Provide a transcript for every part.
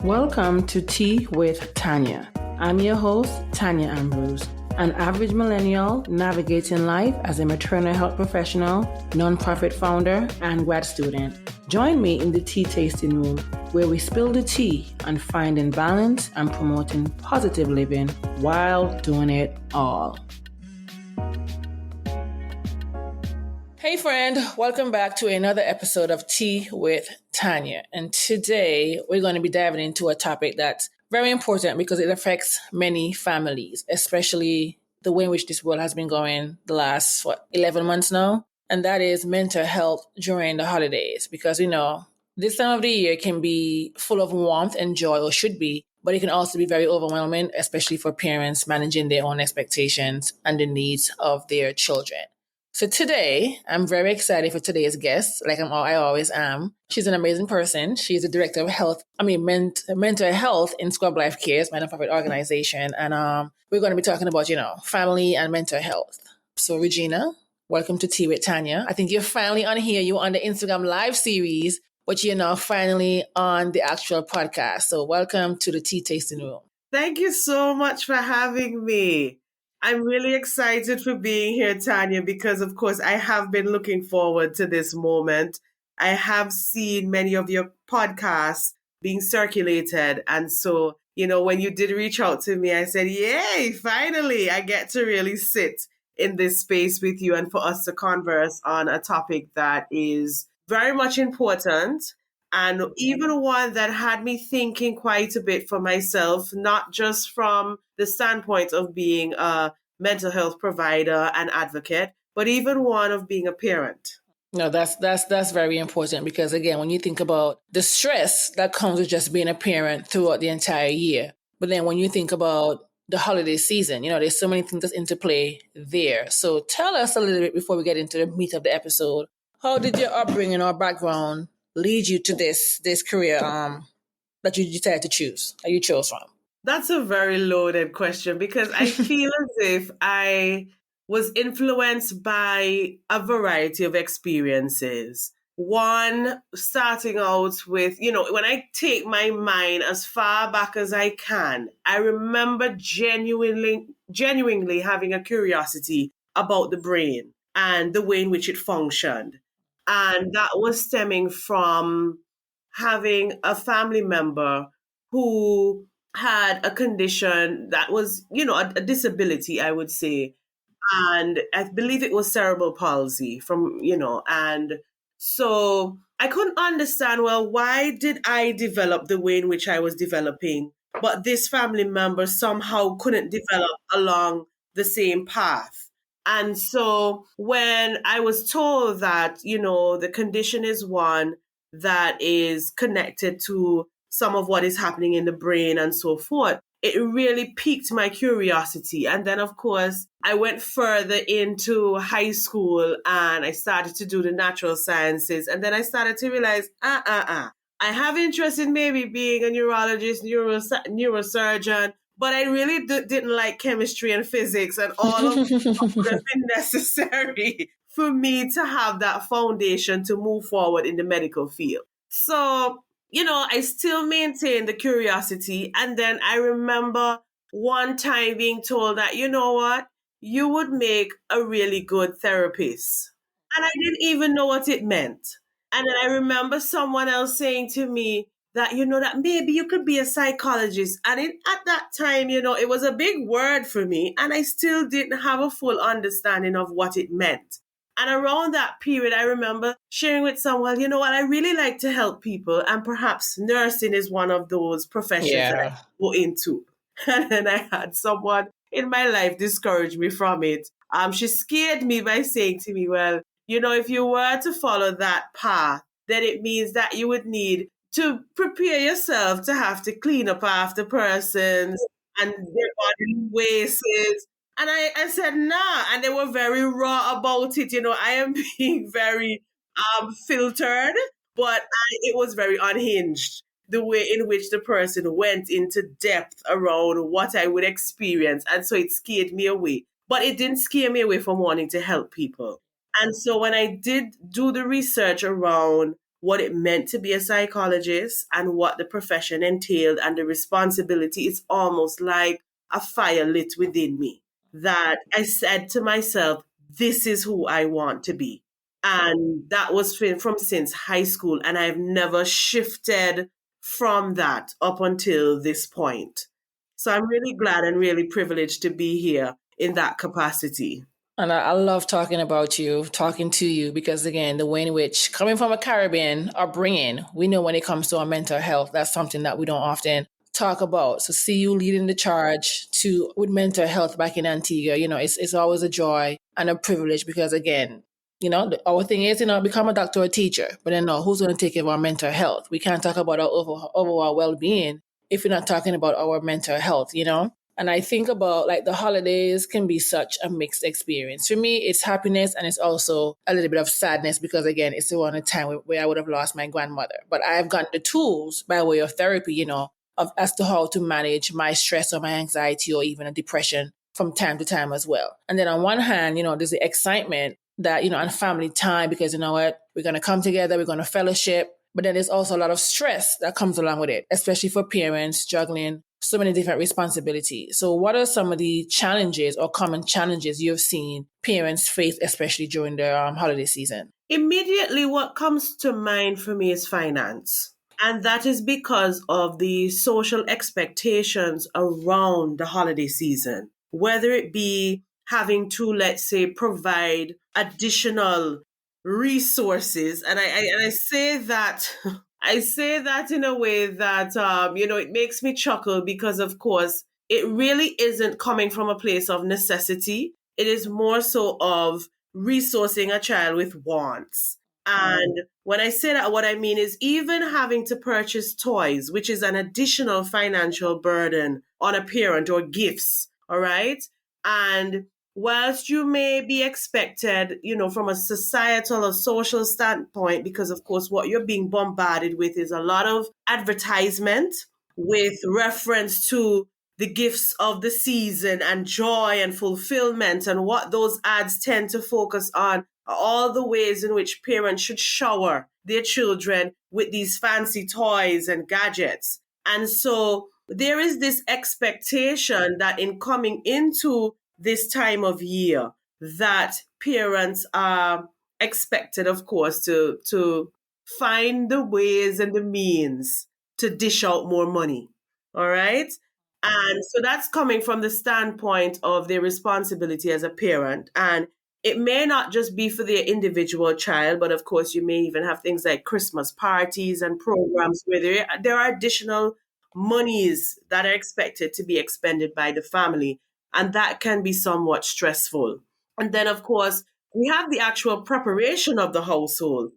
Welcome to Tea with Tanya. I'm your host, Tanya Ambrose, an average millennial navigating life as a maternal health professional, nonprofit founder, and grad student. Join me in the tea tasting room where we spill the tea on finding balance and promoting positive living while doing it all. Hey friend, welcome back to another episode of Tea with Tanya. And today we're going to be diving into a topic that's very important because it affects many families, especially the way in which this world has been going the last, 11 months now. And that is mental health during the holidays. Because, this time of the year can be full of warmth and joy, or should be, but it can also be very overwhelming, especially for parents managing their own expectations and the needs of their children. So today, I'm very excited for today's guest, like I always am. She's an amazing person. She's the director of mental health in Scrub Life Cares, my nonprofit organization. And we're going to be talking about, family and mental health. So Regina, welcome to Tea with Tanya. I think you're finally on here. You're on the Instagram live series, but you're now finally on the actual podcast. So welcome to the Tea Tasting Room. Thank you so much for having me. I'm really excited for being here, Tanya, because, of course, I have been looking forward to this moment. I have seen many of your podcasts being circulated. And so, when you did reach out to me, I said, yay, finally, I get to really sit in this space with you and for us to converse on a topic that is very much important. And even one that had me thinking quite a bit for myself, not just from the standpoint of being a mental health provider and advocate, but even one of being a parent. No, that's very important because, again, when you think about the stress that comes with just being a parent throughout the entire year, but then when you think about the holiday season, there's so many things that's into play there. So tell us a little bit before we get into the meat of the episode. How did your upbringing or background lead you to this career that you decided to choose, that you chose from? That's a very loaded question because I feel as if I was influenced by a variety of experiences. One, starting out with, when I take my mind as far back as I can, I remember genuinely having a curiosity about the brain and the way in which it functioned. And that was stemming from having a family member who had a condition that was, a disability, I would say. And I believe it was cerebral palsy and so I couldn't understand, well, why did I develop the way in which I was developing, but this family member somehow couldn't develop along the same path? And so when I was told that, the condition is one that is connected to some of what is happening in the brain and so forth, it really piqued my curiosity. And then, of course, I went further into high school and I started to do the natural sciences. And then I started to realize, I have interest in maybe being a neurologist, neurosurgeon, but I really didn't like chemistry and physics and all of what would have been necessary for me to have that foundation to move forward in the medical field. So, I still maintain the curiosity. And then I remember one time being told that, you know what, you would make a really good therapist. And I didn't even know what it meant. And then I remember someone else saying to me that, that maybe you could be a psychologist. And at that time, it was a big word for me. And I still didn't have a full understanding of what it meant. And around that period, I remember sharing with someone, you know what, I really like to help people. And perhaps nursing is one of those professions that I go into. And then I had someone in my life discourage me from it. She scared me by saying to me, well, if you were to follow that path, then it means that you would need to prepare yourself to have to clean up after persons and their body wastes. And I said, nah. And they were very raw about it. I am being very filtered, but it was very unhinged, the way in which the person went into depth around what I would experience. And so it scared me away. But it didn't scare me away from wanting to help people. And so when I did do the research around what it meant to be a psychologist and what the profession entailed and the responsibility, it's almost like a fire lit within me that I said to myself, this is who I want to be. And that was from since high school. And I've never shifted from that up until this point. So I'm really glad and really privileged to be here in that capacity. And I love talking to you, because again, the way in which coming from a Caribbean upbringing, we know when it comes to our mental health, that's something that we don't often talk about. So see you leading the charge with mental health back in Antigua, it's always a joy and a privilege, because again, our thing is, become a doctor or teacher, but then no, who's going to take care of our mental health? We can't talk about our overall well-being if we're not talking about our mental health, And I think about like the holidays can be such a mixed experience. For me, it's happiness and it's also a little bit of sadness, because again, it's the one time where I would have lost my grandmother. But I've gotten the tools by way of therapy, as to how to manage my stress or my anxiety or even a depression from time to time as well. And then on one hand, there's the excitement that, and family time, because you know what, we're going to come together, we're going to fellowship. But then there's also a lot of stress that comes along with it, especially for parents juggling so many different responsibilities. So what are some of the challenges or common challenges you've seen parents face, especially during the holiday season? Immediately, what comes to mind for me is finance. And that is because of the social expectations around the holiday season, whether it be having to, let's say, provide additional resources. And I say that I say that in a way that, it makes me chuckle, because, of course, it really isn't coming from a place of necessity. It is more so of resourcing a child with wants. And when I say that, what I mean is even having to purchase toys, which is an additional financial burden on a parent, or gifts, all right? And whilst you may be expected, from a societal or social standpoint, because of course what you're being bombarded with is a lot of advertisement with reference to the gifts of the season and joy and fulfillment, and what those ads tend to focus on are all the ways in which parents should shower their children with these fancy toys and gadgets. And so there is this expectation that in coming into this time of year, that parents are expected, of course, to find the ways and the means to dish out more money. All right. And so that's coming from the standpoint of their responsibility as a parent. And it may not just be for their individual child, but of course, you may even have things like Christmas parties and programs where there are additional monies that are expected to be expended by the family. And that can be somewhat stressful. And then, of course, we have the actual preparation of the household.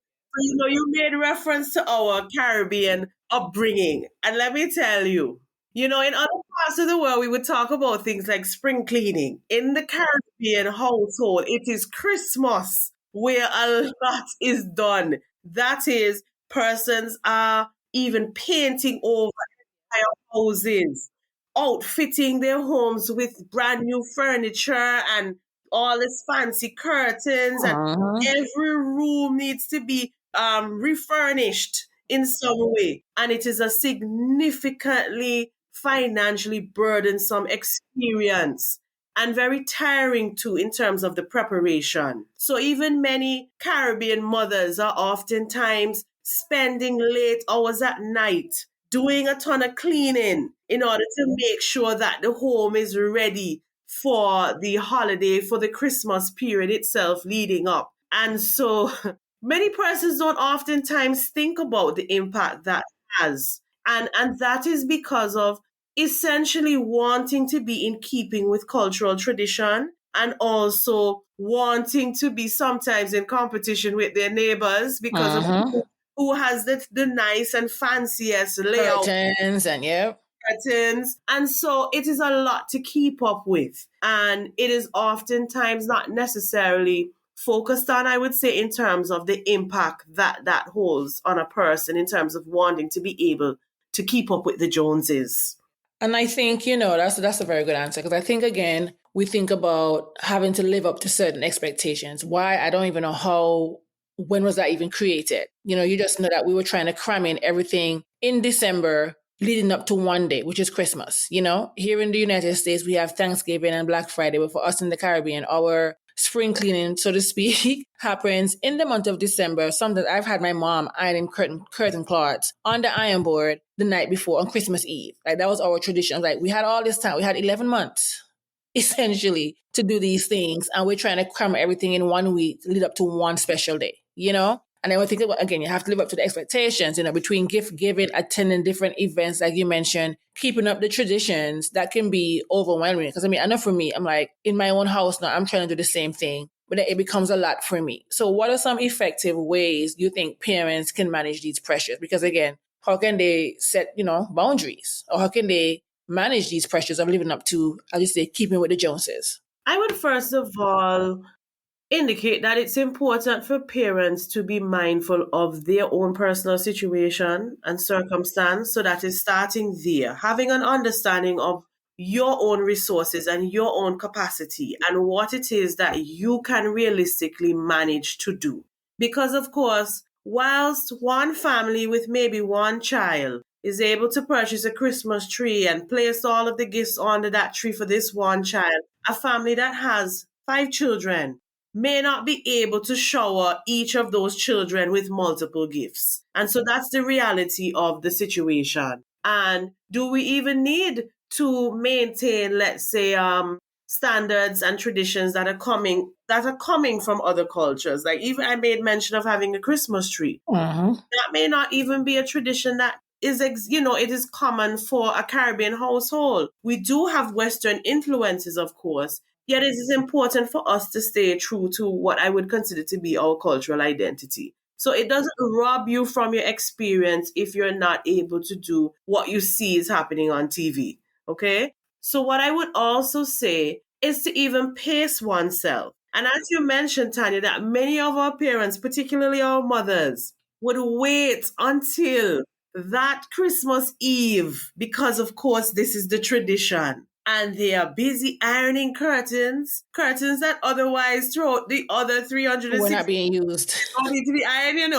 So, you made reference to our Caribbean upbringing. And let me tell you, in other parts of the world, we would talk about things like spring cleaning. In the Caribbean household, it is Christmas where a lot is done. That is, persons are even painting over entire houses, outfitting their homes with brand new furniture and all this fancy curtains, and every room needs to be refurnished in some way. And it is a significantly financially burdensome experience, and very tiring too in terms of the preparation. So even many Caribbean mothers are oftentimes spending late hours at night doing a ton of cleaning in order to make sure that the home is ready for the holiday, for the Christmas period itself leading up. And so many persons don't oftentimes think about the impact that has. And that is because of essentially wanting to be in keeping with cultural tradition, and also wanting to be sometimes in competition with their neighbors because of who has the nice and fanciest layout. Curtains and Curtains. And so it is a lot to keep up with. And it is oftentimes not necessarily focused on, I would say, in terms of the impact that holds on a person in terms of wanting to be able to keep up with the Joneses. And I think, that's a very good answer, because I think, again, we think about having to live up to certain expectations. Why? I don't even know how when was that even created? You just know that we were trying to cram in everything in December leading up to one day, which is Christmas. Here in the United States, we have Thanksgiving and Black Friday, but for us in the Caribbean, our spring cleaning, so to speak, happens in the month of December. Sometimes I've had my mom ironing curtain cloths on the iron board the night before on Christmas Eve. Like, that was our tradition. Like, we had all this time. We had 11 months essentially to do these things, and we're trying to cram everything in 1 week to lead up to one special day. And then we think about, again, you have to live up to the expectations, between gift giving, attending different events, like you mentioned, keeping up the traditions. That can be overwhelming. Because I know for me, I'm like, in my own house now, I'm trying to do the same thing, but it becomes a lot for me. So what are some effective ways you think parents can manage these pressures? Because again, how can they set, boundaries? Or how can they manage these pressures of living up to, as you say, keeping with the Joneses? I would first of all indicate that it's important for parents to be mindful of their own personal situation and circumstance. So that is starting there, having an understanding of your own resources and your own capacity and what it is that you can realistically manage to do. Because, of course, whilst one family with maybe one child is able to purchase a Christmas tree and place all of the gifts under that tree for this one child, a family that has 5 children may not be able to shower each of those children with multiple gifts. And so that's the reality of the situation. And do we even need to maintain, let's say, standards and traditions that are coming from other cultures? Like, even I made mention of having a Christmas tree. That may not even be a tradition that is, it is common for a Caribbean household. We do have Western influences, of course, yet it is important for us to stay true to what I would consider to be our cultural identity. So it doesn't rob you from your experience if you're not able to do what you see is happening on TV. Okay? So what I would also say is to even pace oneself. And as you mentioned, Tanya, that many of our parents, particularly our mothers, would wait until that Christmas Eve because, of course, this is the tradition. And they are busy ironing curtains that otherwise throughout the other 360 We're not being used. don't need to be ironed,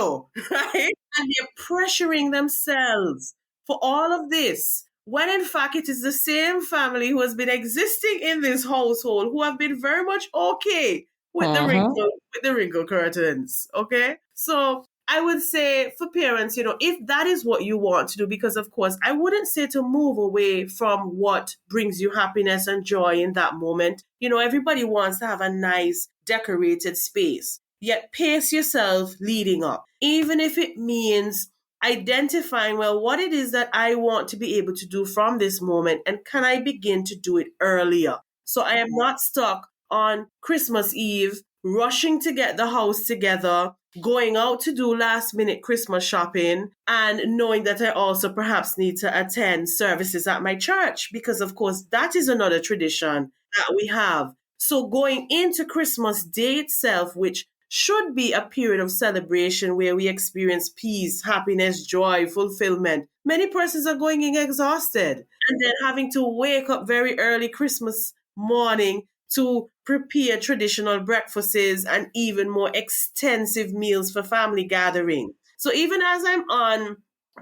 right? And they're pressuring themselves for all of this, when in fact it is the same family who has been existing in this household who have been very much okay with the wrinkle curtains. Okay, so I would say for parents, if that is what you want to do, because of course, I wouldn't say to move away from what brings you happiness and joy in that moment. Everybody wants to have a nice decorated space, yet pace yourself leading up, even if it means identifying, well, what it is that I want to be able to do from this moment, and can I begin to do it earlier? So I am not stuck on Christmas Eve, rushing to get the house together, going out to do last minute Christmas shopping, and knowing that I also perhaps need to attend services at my church, because of course that is another tradition that we have. So going into Christmas Day itself, which should be a period of celebration where we experience peace, happiness, joy, fulfillment, many persons are going in exhausted and then having to wake up very early Christmas morning to prepare traditional breakfasts and even more extensive meals for family gathering. So even as I'm on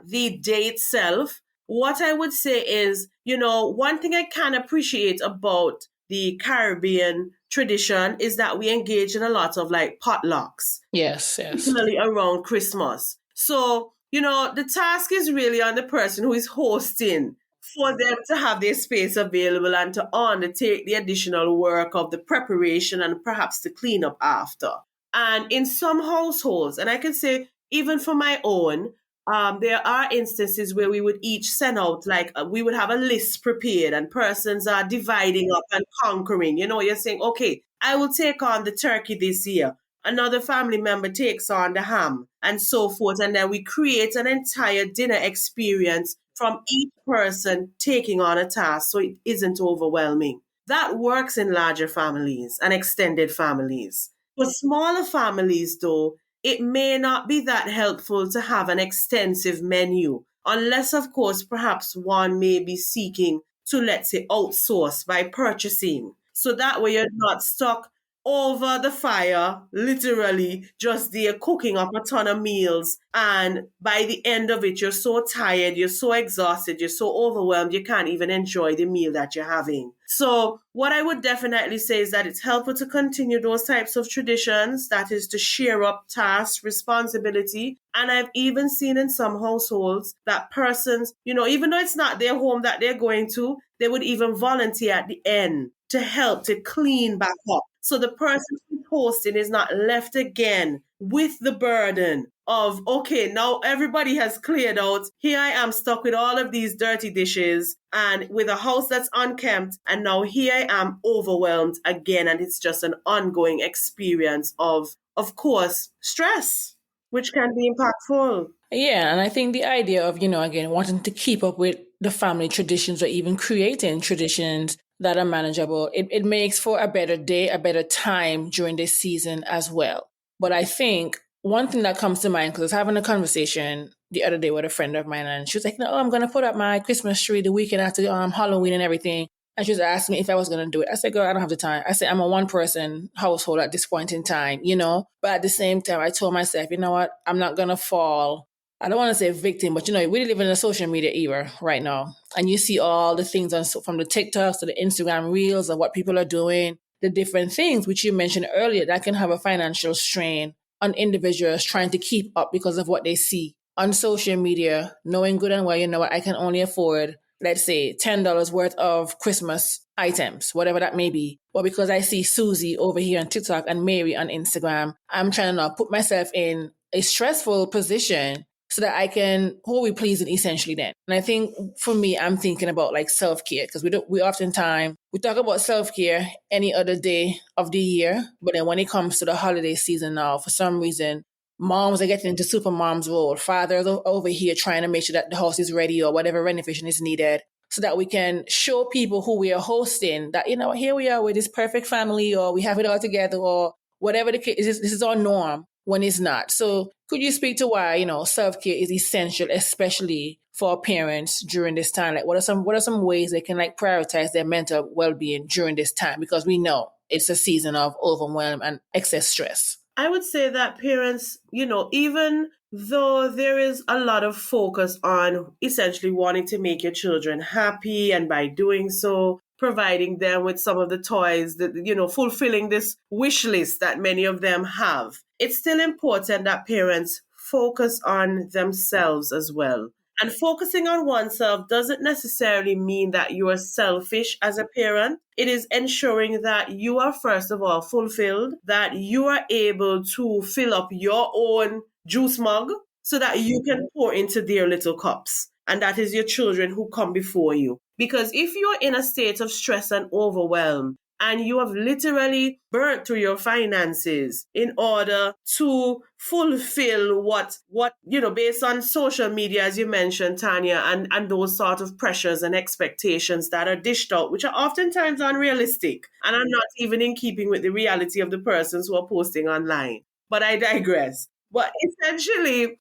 the day itself, what I would say is, one thing I can appreciate about the Caribbean tradition is that we engage in a lot of like potlucks. Yes. Particularly around Christmas. So, the task is really on the person who is hosting for them to have their space available and to undertake the additional work of the preparation and perhaps the cleanup after. And in some households, and I can say even for my own, there are instances where we would each send out, we would have a list prepared and persons are dividing up and conquering. You're saying, okay, I will take on the turkey this year. Another family member takes on the ham and so forth. And then we create an entire dinner experience from each person taking on a task so it isn't overwhelming. That works in larger families and extended families. For smaller families, though, it may not be that helpful to have an extensive menu, unless, of course, perhaps one may be seeking to, let's say, outsource by purchasing. So that way you're not stuck over the fire, literally just there cooking up a ton of meals. And by the end of it, you're so tired, you're so exhausted, you're so overwhelmed, you can't even enjoy the meal that you're having. So what I would definitely say is that it's helpful to continue those types of traditions, that is to share up tasks, responsibility. And I've even seen in some households that persons, even though it's not their home that they're going to, they would even volunteer at the end to help to clean back up. So the person who's hosting is not left again with the burden of, okay, now everybody has cleared out. Here I am stuck with all of these dirty dishes and with a house that's unkempt. And now here I am overwhelmed again. And it's just an ongoing experience of course, stress, which can be impactful. Yeah, and I think the idea of, again, wanting to keep up with the family traditions or even creating traditions that are manageable, it makes for a better day, a better time during this season as well. But I think one thing that comes to mind, because I was having a conversation the other day with a friend of mine, and she was like, no, I'm going to put up my Christmas tree the weekend after Halloween and everything. And she was asking me if I was going to do it. I said, girl, I don't have the time. I said, I'm a one-person household at this point in time, But at the same time, I told myself, you know what? I'm not going to fall. I don't want to say victim, but, we live in a social media era right now. And you see all the things from the TikToks to the Instagram reels of what people are doing, the different things, which you mentioned earlier, that can have a financial strain on individuals trying to keep up because of what they see on social media, knowing good and well, you know what, I can only afford, let's say, $10 worth of Christmas items, whatever that may be. But because I see Susie over here on TikTok and Mary on Instagram, I'm trying to now put myself in a stressful position so that I can who we pleasing essentially then. And I think for me, I'm thinking about like self-care, because we oftentimes we talk about self-care any other day of the year. But then when it comes to the holiday season now, for some reason, moms are getting into super mom's role. Fathers are over here trying to make sure that the house is ready or whatever renovation is needed, so that we can show people who we are hosting that, here we are with this perfect family, or we have it all together, or whatever the case is. This is our norm when it's not. So could you speak to why, self-care is essential, especially for parents during this time? Like what are some ways they can like prioritize their mental well-being during this time? Because we know it's a season of overwhelm and excess stress. I would say that parents, even though there is a lot of focus on essentially wanting to make your children happy, and by doing so, providing them with some of the toys that, fulfilling this wish list that many of them have, it's still important that parents focus on themselves as well. And focusing on oneself doesn't necessarily mean that you are selfish as a parent. It is ensuring that you are, first of all, fulfilled, that you are able to fill up your own juice mug so that you can pour into their little cups. And that is your children who come before you. Because if you're in a state of stress and overwhelm, and you have literally burnt through your finances in order to fulfill what based on social media, as you mentioned, Tanya, and those sort of pressures and expectations that are dished out, which are oftentimes unrealistic and are not even in keeping with the reality of the persons who are posting online. But I digress. But essentially,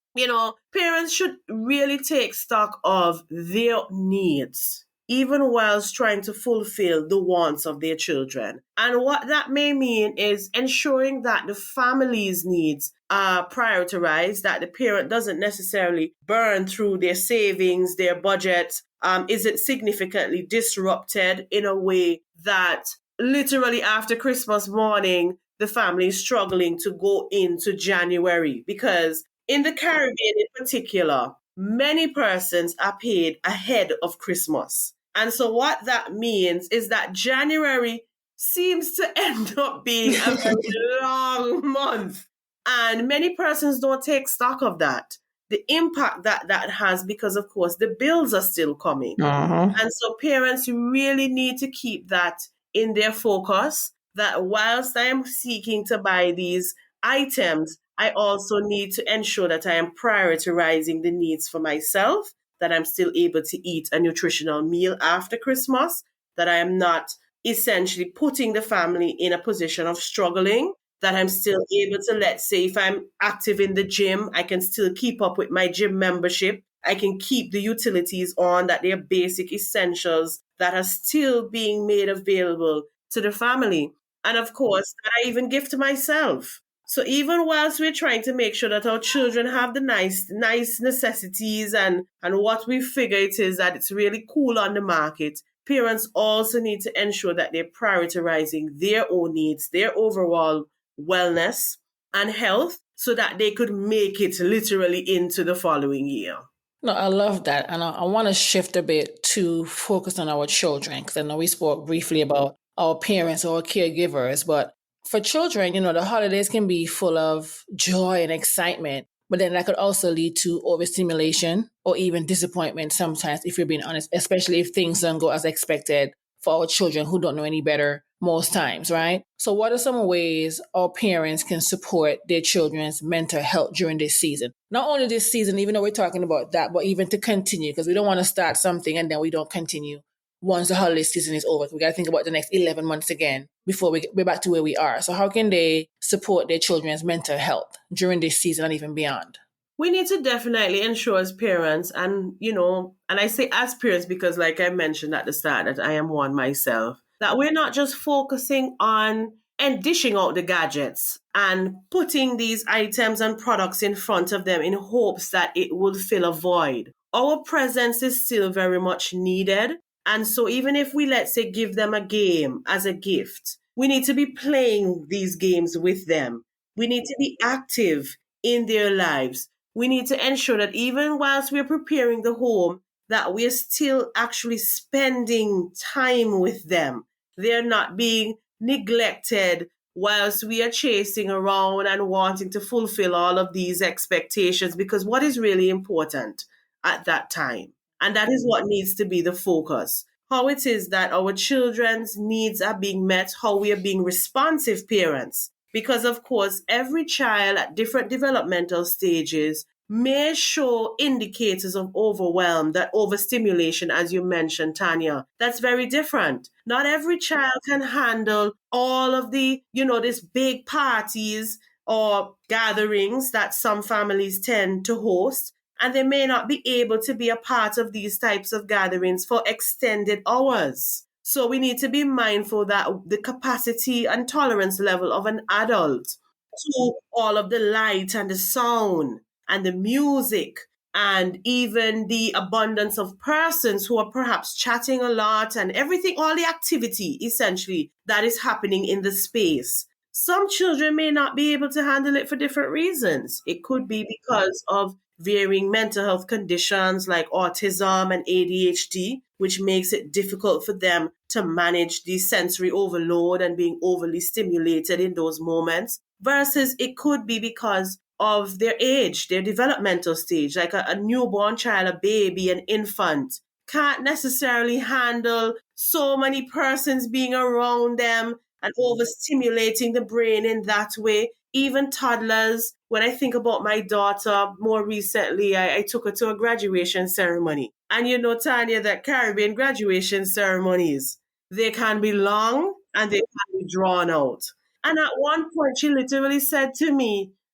parents should really take stock of their needs, even whilst trying to fulfill the wants of their children. And what that may mean is ensuring that the family's needs are prioritized, that the parent doesn't necessarily burn through their savings, their budget, isn't significantly disrupted in a way that literally after Christmas morning, the family is struggling to go into January. Because in the Caribbean in particular, many persons are paid ahead of Christmas. And so what that means is that January seems to end up being a very long month. And many persons don't take stock of that, the impact that has, because, of course, the bills are still coming. Uh-huh. And so parents really need to keep that in their focus, that whilst I am seeking to buy these items, I also need to ensure that I am prioritizing the needs for myself, that I'm still able to eat a nutritional meal after Christmas, that I am not essentially putting the family in a position of struggling, that I'm still able to, let's say, if I'm active in the gym, I can still keep up with my gym membership. I can keep the utilities on, that they're basic essentials that are still being made available to the family. And of course, I even gift myself. So even whilst we're trying to make sure that our children have the nice necessities and what we figure it is that it's really cool on the market, parents also need to ensure that they're prioritizing their own needs, their overall wellness and health so that they could make it literally into the following year. No, I love that. And I want to shift a bit to focus on our children, because I know we spoke briefly about our parents or caregivers, but for children, the holidays can be full of joy and excitement, but then that could also lead to overstimulation or even disappointment sometimes, if you're being honest, especially if things don't go as expected for our children who don't know any better most times, right? So, what are some ways our parents can support their children's mental health during this season? Not only this season, even though we're talking about that, but even to continue, because we don't want to start something and then we don't continue once the holiday season is over. We got to think about the next 11 months again before we're back to where we are. So, how can they support their children's mental health during this season and even beyond? We need to definitely ensure as parents, and and I say as parents because, like I mentioned at the start, that I am one myself, that we're not just focusing on and dishing out the gadgets and putting these items and products in front of them in hopes that it will fill a void. Our presence is still very much needed. And so even if we, let's say, give them a game as a gift, we need to be playing these games with them. We need to be active in their lives. We need to ensure that even whilst we're preparing the home, that we're still actually spending time with them. They're not being neglected whilst we are chasing around and wanting to fulfill all of these expectations, because what is really important at that time? And that is what needs to be the focus. How it is that our children's needs are being met, how we are being responsive parents. Because, of course, every child at different developmental stages may show indicators of overwhelm, that overstimulation, as you mentioned, Tanya. That's very different. Not every child can handle all of the, these big parties or gatherings that some families tend to host. And they may not be able to be a part of these types of gatherings for extended hours. So we need to be mindful that the capacity and tolerance level of an adult to all of the light and the sound and the music and even the abundance of persons who are perhaps chatting a lot and everything, all the activity essentially that is happening in the space. Some children may not be able to handle it for different reasons. It could be because of varying mental health conditions like autism and ADHD, which makes it difficult for them to manage the sensory overload and being overly stimulated in those moments, versus it could be because of their age, their developmental stage, like a newborn child, a baby, an infant, can't necessarily handle so many persons being around them and overstimulating the brain in that way. Even toddlers, when I think about my daughter, more recently, I took her to a graduation ceremony. And Tanya, that Caribbean graduation ceremonies, they can be long and they can be drawn out. And at one point,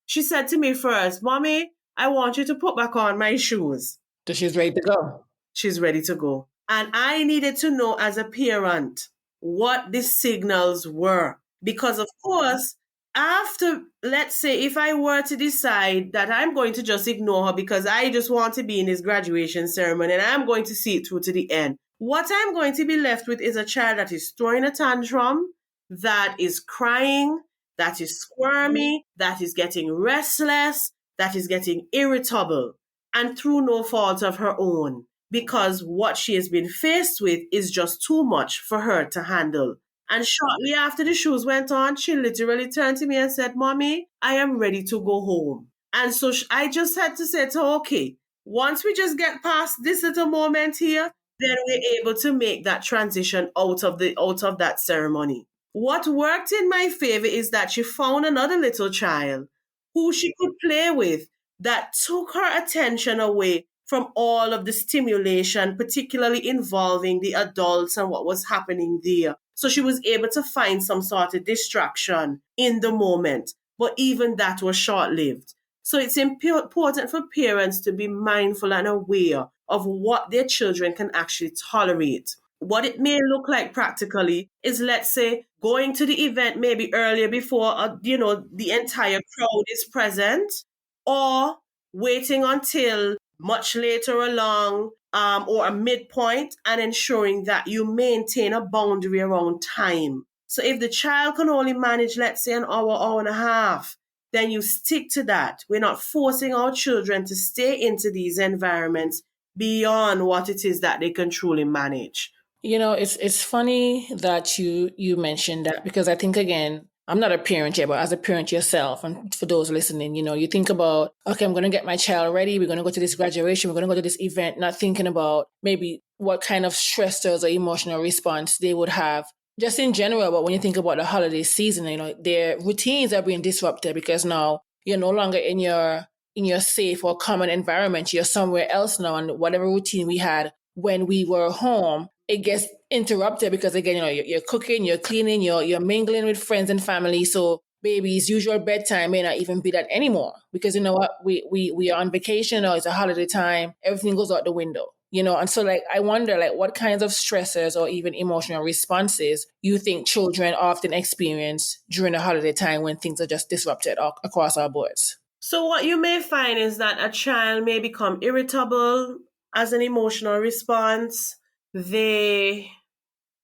she said to me first, Mommy, I want you to put back on my shoes. So she's ready to go. She's ready to go. And I needed to know as a parent what the signals were. Because, of course, after, let's say, if I were to decide that I'm going to just ignore her because I just want to be in this graduation ceremony and I'm going to see it through to the end, what I'm going to be left with is a child that is throwing a tantrum, that is crying, that is squirmy, that is getting restless, that is getting irritable, and through no fault of her own, because what she has been faced with is just too much for her to handle. And shortly after the shoes went on, she literally turned to me and said, Mommy, I am ready to go home. And so I just had to say to her, okay, once we just get past this little moment here, then we're able to make that transition out of that ceremony. What worked in my favor is that she found another little child who she could play with that took her attention away from all of the stimulation, particularly involving the adults and what was happening there. So she was able to find some sort of distraction in the moment. But even that was short-lived. So it's important for parents to be mindful and aware of what their children can actually tolerate. what it may look like practically is, let's say, going to the event maybe earlier before, the entire crowd is present, or waiting until much later along, or a midpoint, and ensuring that you maintain a boundary around time. So if the child can only manage, let's say, an hour, hour and a half, then you stick to that. We're not forcing our children to stay into these environments beyond what it is that they can truly manage. It's funny that you mentioned that, because I think, again, I'm not a parent yet, but as a parent yourself, and for those listening, you think about, okay, I'm going to get my child ready. We're going to go to this graduation. We're going to go to this event, not thinking about maybe what kind of stressors or emotional response they would have just in general. But when you think about the holiday season, their routines are being disrupted because now you're no longer in your safe or common environment. You're somewhere else now, and whatever routine we had when we were home, it gets interrupted because, again, you're cooking, you're cleaning, you're mingling with friends and family. So baby's usual bedtime may not even be that anymore, because you know what, we are on vacation, or it's a holiday time, everything goes out the window. And so, I wonder, what kinds of stressors or even emotional responses you think children often experience during the holiday time when things are just disrupted across our boards. So what you may find is that a child may become irritable as an emotional response. They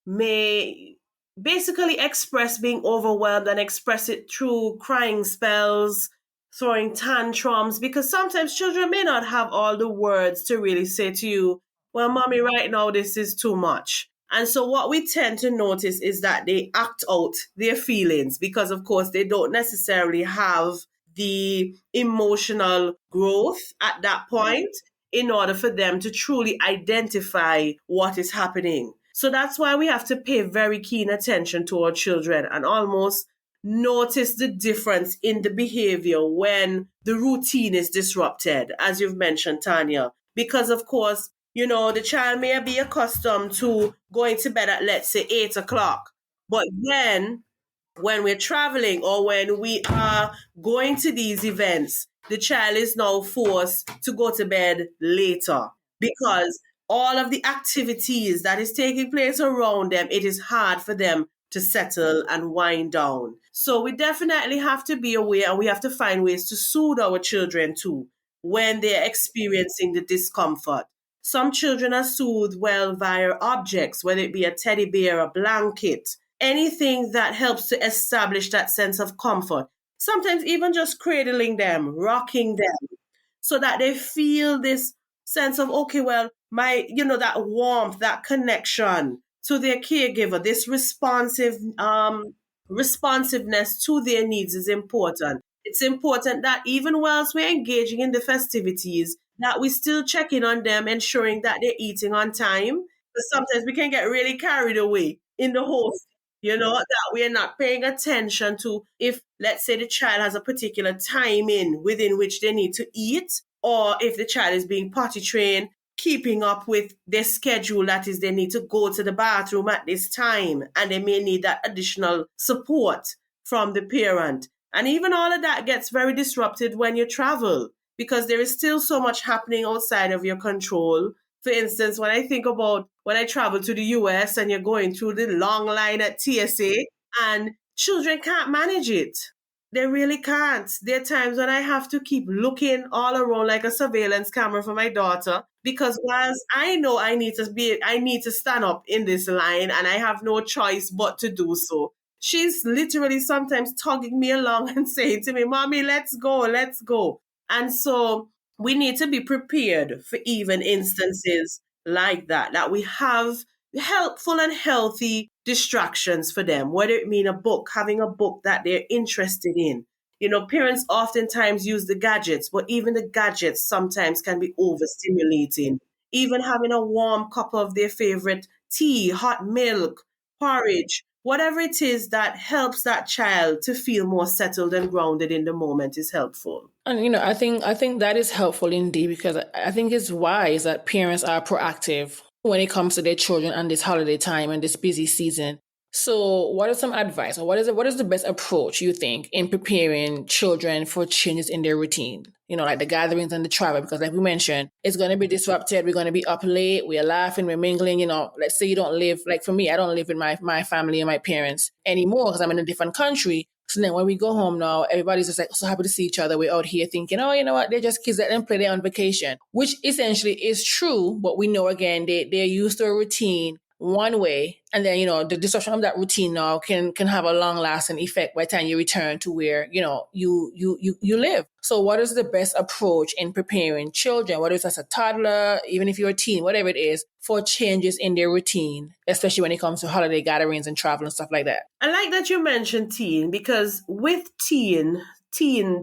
may basically express being overwhelmed and express it through crying spells, throwing tantrums, because sometimes children may not have all the words to really say to you, well, mommy, right now, this is too much. And so what we tend to notice is that they act out their feelings because, of course, they don't necessarily have the emotional growth at that point in order for them to truly identify what is happening. So that's why we have to pay very keen attention to our children and almost notice the difference in the behavior when the routine is disrupted, as you've mentioned, Tanya. Because, of course, the child may be accustomed to going to bed at, let's say, 8 o'clock. But then when we're traveling or when we are going to these events, the child is now forced to go to bed later because all of the activities that is taking place around them, it is hard for them to settle and wind down. So we definitely have to be aware, and we have to find ways to soothe our children too when they're experiencing the discomfort. Some children are soothed well via objects, whether it be a teddy bear, a blanket, anything that helps to establish that sense of comfort. Sometimes even just cradling them, rocking them, so that they feel this sense of, okay, well, that warmth, that connection to their caregiver, this responsiveness to their needs is important. It's important that even whilst we're engaging in the festivities, that we still check in on them, ensuring that they're eating on time. Because sometimes we can get really carried away in the host, that we are not paying attention to if, let's say, the child has a particular time within which they need to eat, or if the child is being potty trained, keeping up with their schedule, that is, they need to go to the bathroom at this time, and they may need that additional support from the parent. And even all of that gets very disrupted when you travel, because there is still so much happening outside of your control. For instance, when I think about when I travel to the US and you're going through the long line at TSA and children can't manage it. They really can't. There are times when I have to keep looking all around like a surveillance camera for my daughter, because whilst I know I need to stand up in this line and I have no choice but to do so, she's literally sometimes tugging me along and saying to me, Mommy, let's go, let's go. And so we need to be prepared for even instances like that we have helpful and healthy distractions for them, whether it mean having a book that they're interested in. Parents oftentimes use the gadgets, but even the gadgets sometimes can be overstimulating. Even having a warm cup of their favorite tea, hot milk, porridge, whatever it is that helps that child to feel more settled and grounded in the moment is helpful. And I think that is helpful indeed, because I think it's wise that parents are proactive when it comes to their children and this holiday time and this busy season. So, what is some advice, or what is the best approach you think in preparing children for changes in their routine? Like the gatherings and the travel, because like we mentioned, it's going to be disrupted. We're going to be up late. We're laughing. We're mingling. Let's say you don't live, like for me, I don't live with my family and my parents anymore because I'm in a different country. So then when we go home now, everybody's just like so happy to see each other. We're out here thinking, oh, you know what? They're just kids that them play. They're on vacation, which essentially is true. But we know again, they're used to a routine one way, and then the disruption of that routine now can have a long lasting effect by the time you return to where you live. So what is the best approach in preparing children, whether it's as a toddler, even if you're a teen, whatever it is, for changes in their routine, especially when it comes to holiday gatherings and travel and stuff like that? I like that you mentioned teen, because with teen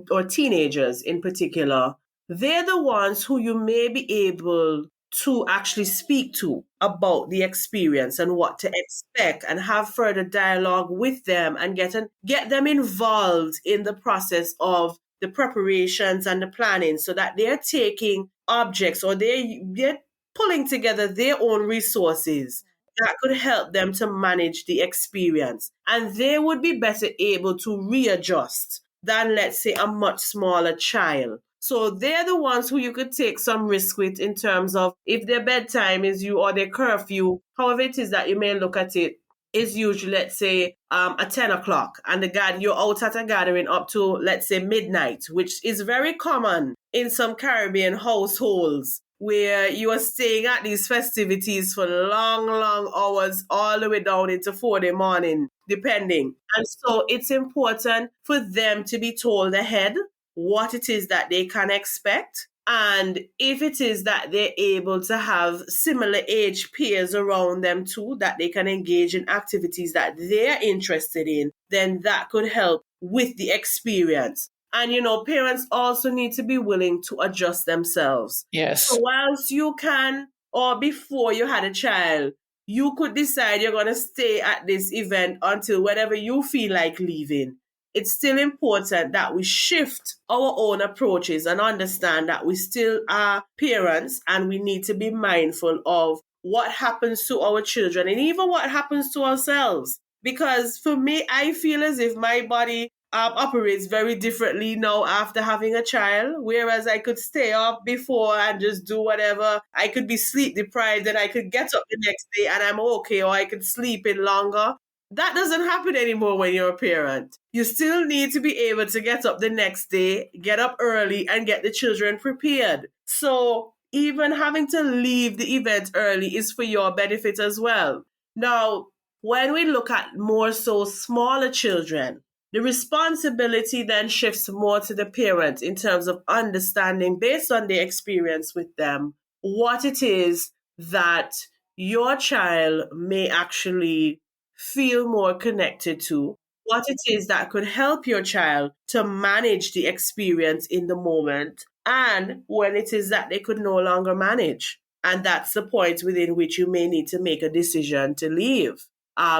or teenagers in particular, they're the ones who you may be able to actually speak to about the experience and what to expect, and have further dialogue with them and get them involved in the process of the preparations and the planning, so that they're taking objects, or they're pulling together their own resources that could help them to manage the experience. And they would be better able to readjust than, let's say, a much smaller child. So they're the ones who you could take some risk with, in terms of if their bedtime is or their curfew, however it is that you may look at it, is usually, let's say, at 10 o'clock, and you're out at a gathering up to, let's say, midnight, which is very common in some Caribbean households, where you are staying at these festivities for long, long hours, all the way down into 4 morning, depending. And so it's important for them to be told ahead what it is that they can expect. And if it is that they're able to have similar age peers around them too, that they can engage in activities that they're interested in, then that could help with the experience. And, parents also need to be willing to adjust themselves. Yes. So whilst you can, or before you had a child, you could decide you're going to stay at this event until whenever you feel like leaving, it's still important that we shift our own approaches and understand that we still are parents, and we need to be mindful of what happens to our children and even what happens to ourselves. Because for me, I feel as if my body operates very differently now after having a child, whereas I could stay up before and just do whatever. I could be sleep deprived and I could get up the next day and I'm okay, or I could sleep in longer. That doesn't happen anymore when you're a parent. You still need to be able to get up the next day, get up early, and get the children prepared. So even having to leave the event early is for your benefit as well. Now, when we look at more so smaller children, the responsibility then shifts more to the parent in terms of understanding, based on their experience with them, what it is that your child may actually feel more connected to, what it is that could help your child to manage the experience in the moment, and when it is that they could no longer manage. And that's the point within which you may need to make a decision to leave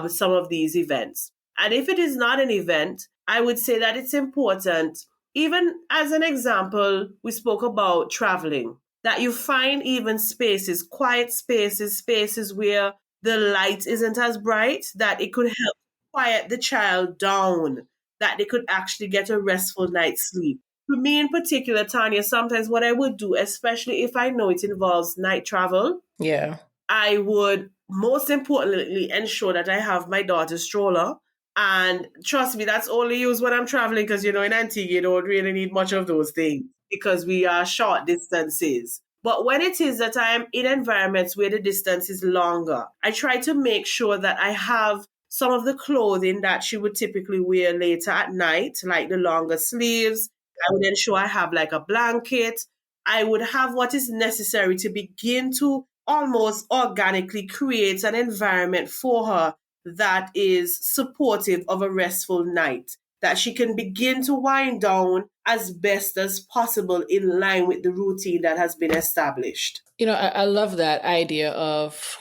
some of these events. And if it is not an event, I would say that it's important, even as an example, we spoke about traveling, that you find even spaces, quiet spaces, spaces where the light isn't as bright, that it could help quiet the child down, that they could actually get a restful night's sleep. For me in particular, Tanya, sometimes what I would do, especially if I know it involves night travel, Yeah. I would most importantly ensure that I have my daughter's stroller. And trust me, that's only used when I'm traveling, because, in Antigua, you don't really need much of those things because we are short distances. But when it is that I am in environments where the distance is longer, I try to make sure that I have some of the clothing that she would typically wear later at night, like the longer sleeves. I would ensure I have like a blanket. I would have what is necessary to begin to almost organically create an environment for her that is supportive of a restful night, that she can begin to wind down as best as possible in line with the routine that has been established. I love that idea of,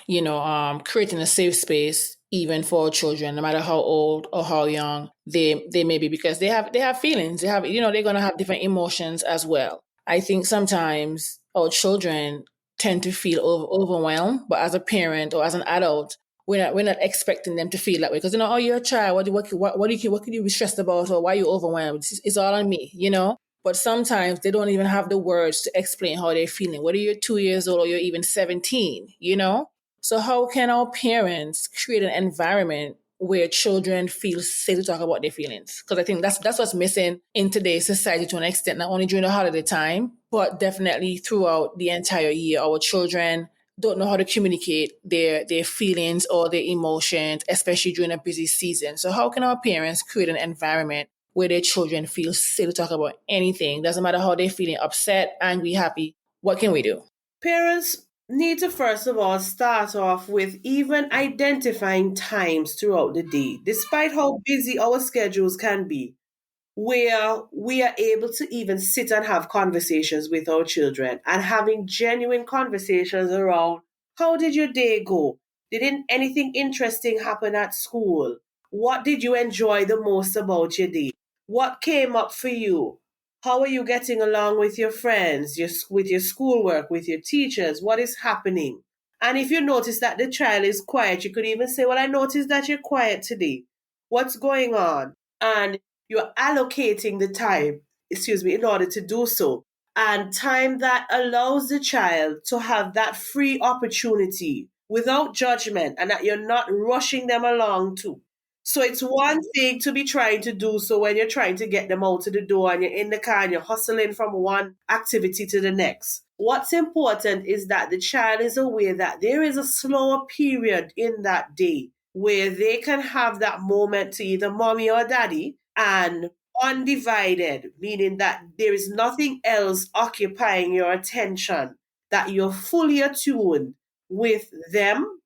creating a safe space even for children, no matter how old or how young they may be, because they have feelings. They're going to have different emotions as well. I think sometimes our children tend to feel overwhelmed, but as a parent or as an adult, we're not expecting them to feel that way because oh, you're a child. What can you be stressed about, or why are you overwhelmed? It's all on me, But sometimes they don't even have the words to explain how they're feeling. Whether you're 2 years old or you're even 17. So how can our parents create an environment where children feel safe to talk about their feelings? Because I think that's what's missing in today's society to an extent, not only during the holiday time, but definitely throughout the entire year. Our children don't know how to communicate their feelings or their emotions, especially during a busy season. So how can our parents create an environment where their children feel safe to talk about anything? Doesn't matter how they're feeling, upset, angry, happy. What can we do? Parents need to first of all start off with even identifying times throughout the day, despite how busy our schedules can be, where we are able to even sit and have conversations with our children and having genuine conversations around how did your day go? Didn't anything interesting happen at school? What did you enjoy the most about your day? What came up for you? How are you getting along with your friends, with your schoolwork, with your teachers? What is happening? And if you notice that the child is quiet, you could even say, well, I noticed that you're quiet today. What's going on? And you're allocating the time, in order to do so. And time that allows the child to have that free opportunity without judgment and that you're not rushing them along to. So it's one thing to be trying to do so when you're trying to get them out to the door and you're in the car and you're hustling from one activity to the next. What's important is that the child is aware that there is a slower period in that day where they can have that moment to either mommy or daddy and undivided, meaning that there is nothing else occupying your attention, that you're fully attuned with them,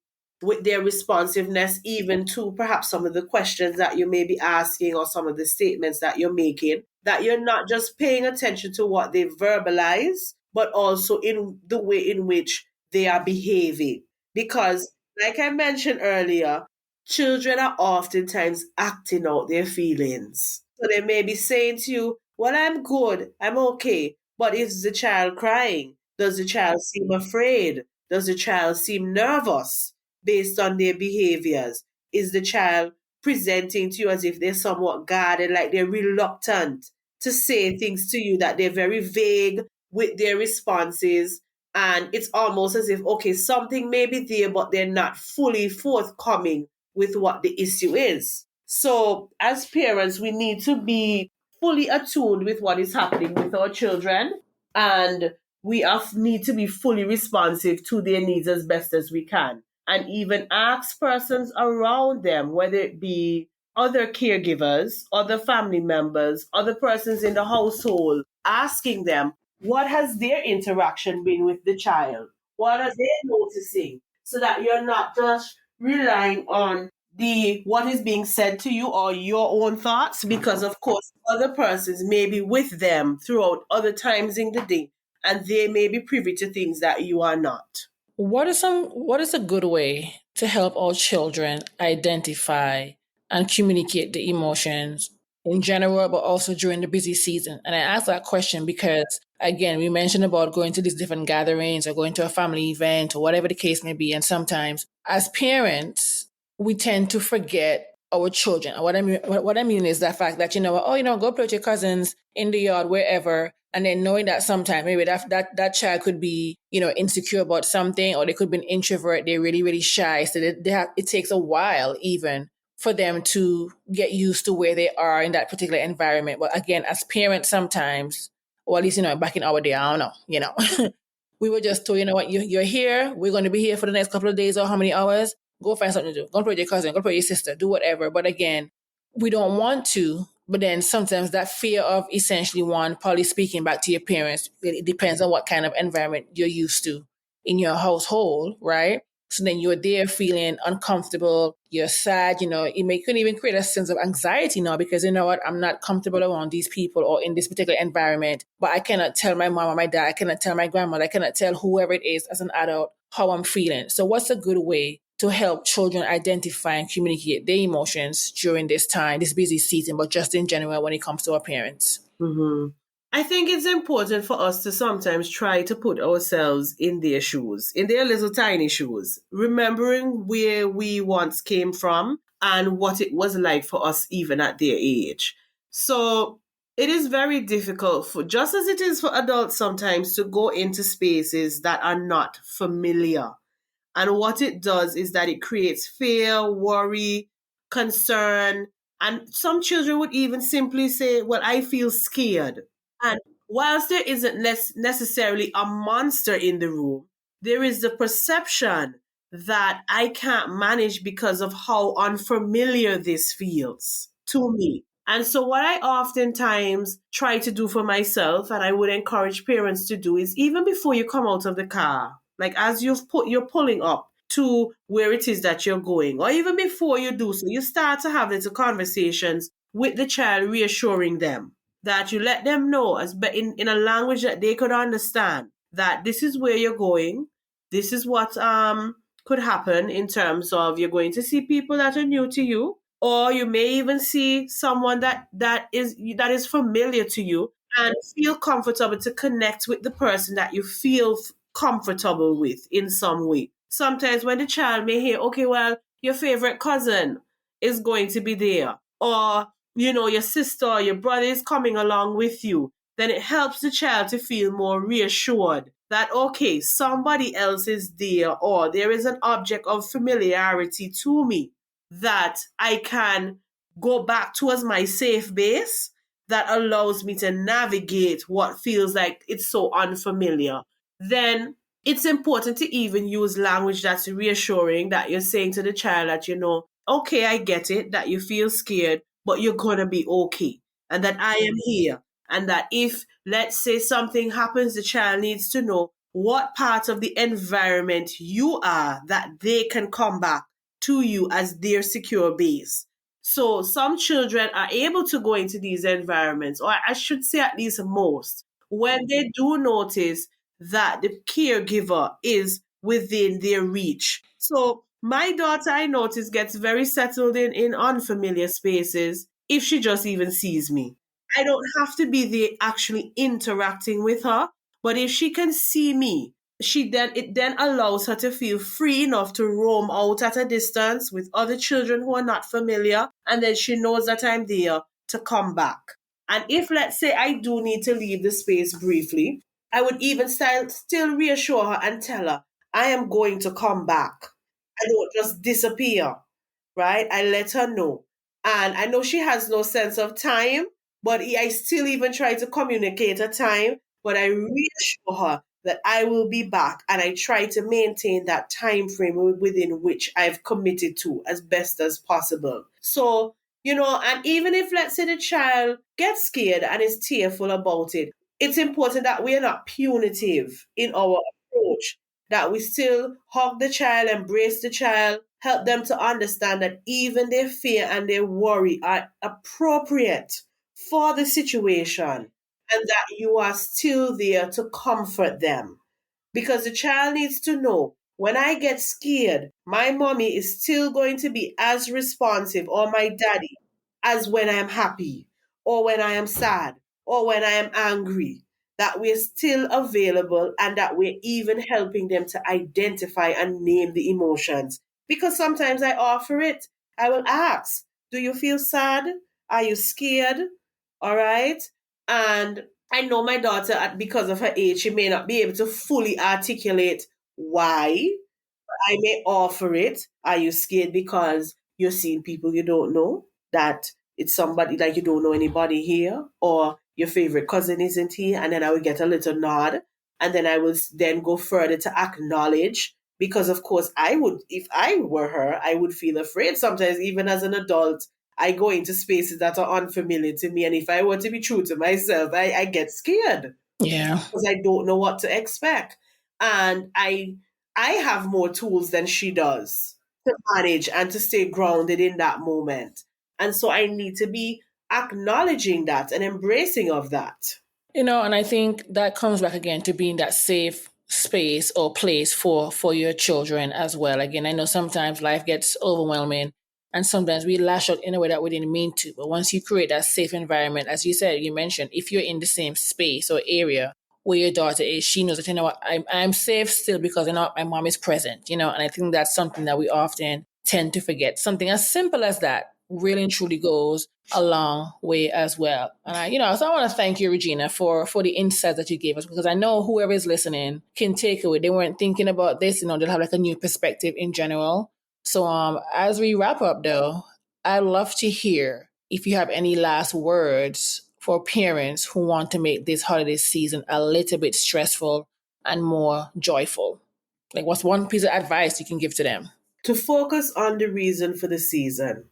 with their responsiveness, even to perhaps some of the questions that you may be asking or some of the statements that you're making, that you're not just paying attention to what they verbalize, but also in the way in which they are behaving. Because, like I mentioned earlier, children are oftentimes acting out their feelings. So they may be saying to you, well, I'm good, I'm okay. But is the child crying? Does the child seem afraid? Does the child seem nervous based on their behaviors? Is the child presenting to you as if they're somewhat guarded, like they're reluctant to say things to you, that they're very vague with their responses? And it's almost as if, okay, something may be there, but they're not fully forthcoming with what the issue is. So, as parents, we need to be fully attuned with what is happening with our children, and we need to be fully responsive to their needs as best as we can. And even ask persons around them, whether it be other caregivers, other family members, other persons in the household, asking them, what has their interaction been with the child? What are they noticing? So that you're not just relying on what is being said to you or your own thoughts, because of course other persons may be with them throughout other times in the day and they may be privy to things that you are not. What is a good way to help our children identify and communicate the emotions in general, but also during the busy season? And I ask that question because, again, we mentioned about going to these different gatherings or going to a family event or whatever the case may be. And sometimes as parents, we tend to forget our children. What I mean is that fact that, go play with your cousins in the yard, wherever. And then knowing that sometimes maybe that child could be, insecure about something, or they could be an introvert. They're really, really shy. So it takes a while even for them to get used to where they are in that particular environment. But again, as parents sometimes, or at least, back in our day, I don't know, we were just told, what, you're here. We're going to be here for the next couple of days or how many hours. Go find something to do. Go play with your cousin. Go play with your sister. Do whatever. But again, we don't want to. But then sometimes that fear of essentially probably speaking back to your parents, it depends on what kind of environment you're used to in your household, right? So then you're there feeling uncomfortable, you're sad, it could even create a sense of anxiety now because you know what, I'm not comfortable around these people or in this particular environment, but I cannot tell my mom or my dad, I cannot tell my grandmother, I cannot tell whoever it is as an adult how I'm feeling. So what's a good way to help children identify and communicate their emotions during this time, this busy season, but just in general when it comes to our parents? Mm-hmm. I think it's important for us to sometimes try to put ourselves in their shoes, in their little tiny shoes, remembering where we once came from and what it was like for us even at their age. So it is very difficult for, just as it is for adults sometimes, to go into spaces that are not familiar. And what it does is that it creates fear, worry, concern. And some children would even simply say, well, I feel scared. And whilst there isn't necessarily a monster in the room, there is the perception that I can't manage because of how unfamiliar this feels to me. And so, what I oftentimes try to do for myself, and I would encourage parents to do, is even before you come out of the car, like as you're pulling up to where it is that you're going, or even before you do so, you start to have little conversations with the child, reassuring them that you let them know in a language that they could understand that this is where you're going. This is what could happen in terms of you're going to see people that are new to you, or you may even see someone that is familiar to you, and feel comfortable to connect with the person that you feel comfortable with in some way. Sometimes when the child may hear, okay, well, your favorite cousin is going to be there, or your sister or your brother is coming along with you, then it helps the child to feel more reassured that, okay, somebody else is there, or there is an object of familiarity to me that I can go back to as my safe base that allows me to navigate what feels like it's so unfamiliar. Then it's important to even use language that's reassuring, that you're saying to the child that, okay, I get it, that you feel scared, but you're going to be okay. And that I am here. And that if, let's say, something happens, the child needs to know what part of the environment you are, that they can come back to you as their secure base. So some children are able to go into these environments, or I should say at least most, when they do notice that the caregiver is within their reach. So my daughter, I notice, gets very settled in unfamiliar spaces if she just even sees me. I don't have to be there actually interacting with her, but if she can see me, it then allows her to feel free enough to roam out at a distance with other children who are not familiar, and then she knows that I'm there to come back. And if, let's say, I do need to leave the space briefly, I would even still reassure her and tell her, I am going to come back. I don't just disappear, right? I let her know. And I know she has no sense of time, but I still even try to communicate a time, but I reassure her that I will be back, and I try to maintain that time frame within which I've committed to as best as possible. So, and even if, let's say, the child gets scared and is tearful about it, it's important that we are not punitive in our approach, that we still hug the child, embrace the child, help them to understand that even their fear and their worry are appropriate for the situation, and that you are still there to comfort them. Because the child needs to know, when I get scared, my mommy is still going to be as responsive, or my daddy, as when I am happy, or when I am sad, or when I am angry. That we're still available, and that we're even helping them to identify and name the emotions. Because sometimes I offer it. I will ask, do you feel sad? Are you scared? All right. And I know my daughter, because of her age, she may not be able to fully articulate why. I may offer it. Are you scared because you're seeing people you don't know? That it's somebody that you don't know anybody here, or your favorite cousin isn't here? And then I will get a little nod. And then I will then go further to acknowledge, because of course I would, if I were her, I would feel afraid sometimes, even as an adult. I go into spaces that are unfamiliar to me. And if I were to be true to myself, I get scared Yeah. because I don't know what to expect. And I have more tools than she does to manage and to stay grounded in that moment. And so I need to be acknowledging that and embracing of that. And I think that comes back again to being that safe space or place for your children as well. Again, I know sometimes life gets overwhelming And sometimes we lash out in a way that we didn't mean to. But once you create that safe environment, as you said, you mentioned, if you're in the same space or area where your daughter is, she knows that, you know what, I'm safe still because, you know, my mom is present, you know, and I think that's something that we often tend to forget. Something as simple as that really and truly goes a long way as well. And so I want to thank you, Regina, for the insights that you gave us, because I know whoever is listening can take away. They weren't thinking about this, you know, they'll have like a new perspective in general. So as we wrap up though, I'd love to hear if you have any last words for parents who want to make this holiday season a little bit stressful and more joyful. Like, what's one piece of advice you can give to them? To focus on the reason for the season.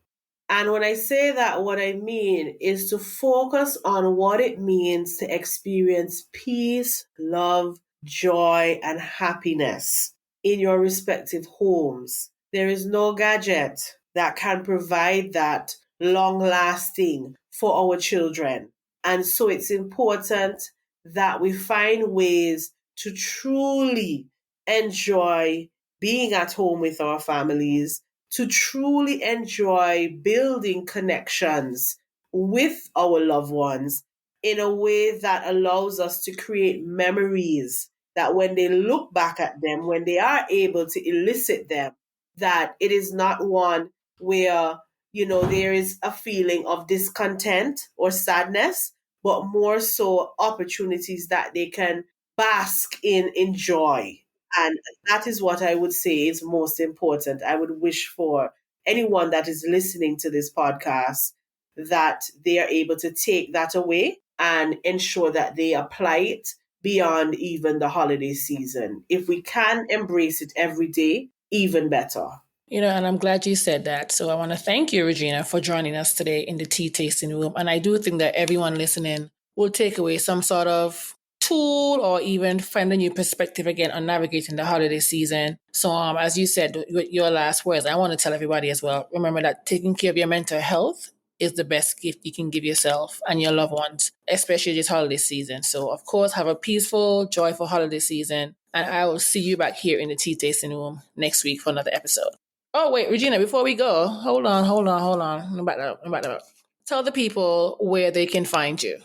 And when I say that, what I mean is to focus on what it means to experience peace, love, joy, and happiness in your respective homes. There is no gadget that can provide that long lasting for our children. And so it's important that we find ways to truly enjoy being at home with our families, to truly enjoy building connections with our loved ones in a way that allows us to create memories that when they look back at them, when they are able to elicit them, that it is not one where, there is a feeling of discontent or sadness, but more so opportunities that they can bask in joy. And that is what I would say is most important. I would wish for anyone that is listening to this podcast that they are able to take that away and ensure that they apply it beyond even the holiday season. If we can embrace it every day, even better. And I'm glad you said that. So I want to thank you, Regina, for joining us today in the tea tasting room. And I do think that everyone listening will take away some sort of tool or even find a new perspective again on navigating the holiday season. So as you said, with your last words, I want to tell everybody as well, remember that taking care of your mental health is the best gift you can give yourself and your loved ones, especially this holiday season. So of course, have a peaceful, joyful holiday season. And I will see you back here in the tea tasting room next week for another episode. Oh, wait, Regina, before we go, hold on. I'm back up. Tell the people where they can find you.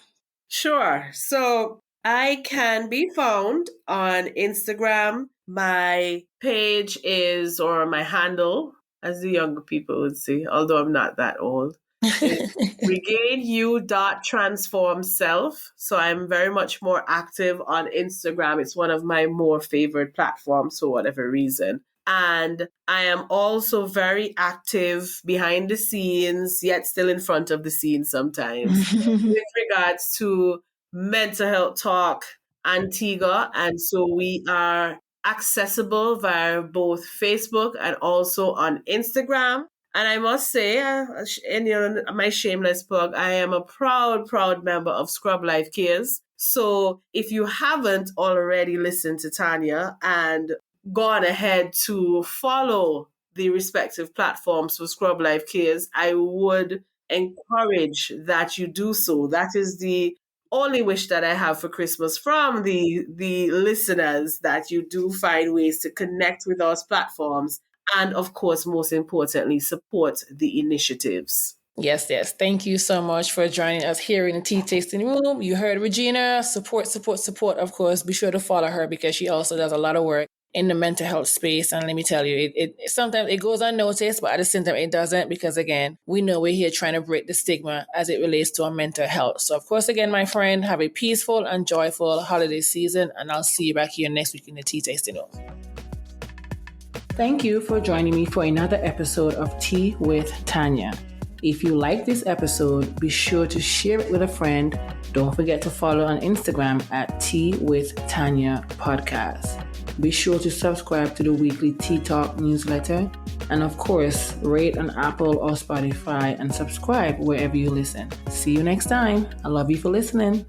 Sure. So I can be found on Instagram. My page is, or my handle, as the younger people would say, although I'm not that old, is regainyou.transformself. So I'm very much more active on Instagram. It's one of my more favorite platforms for whatever reason. And I am also very active behind the scenes, yet still in front of the scenes sometimes, with regards to mental health talk Antigua. And so we are accessible via both Facebook and also on Instagram. And I must say, in my shameless plug, I am a proud member of Scrub Life Cares. So if you haven't already listened to Tanya and gone ahead to follow the respective platforms for Scrub Life Cares, I would encourage that you do so. That is the only wish that I have for Christmas from the listeners, that you do find ways to connect with those platforms and, of course, most importantly, support the initiatives. Yes. Thank you so much for joining us here in the tea tasting room. You heard Regina. Support. Of course, be sure to follow her because she also does a lot of work in the mental health space. And let me tell you, it sometimes it goes unnoticed, but at the same time it doesn't, because again, we know we're here trying to break the stigma as it relates to our mental health. So of course, again, my friend, have a peaceful and joyful holiday season, and I'll see you back here next week in the tea tasting room. Thank you for joining me for another episode of Tea with Tanya. If you like this episode, be sure to share it with a friend. Don't forget to follow on Instagram at Tea with Tanya Podcast. Be sure to subscribe to the weekly Tea Talk newsletter. And of course, rate on Apple or Spotify and subscribe wherever you listen. See you next time. I love you for listening.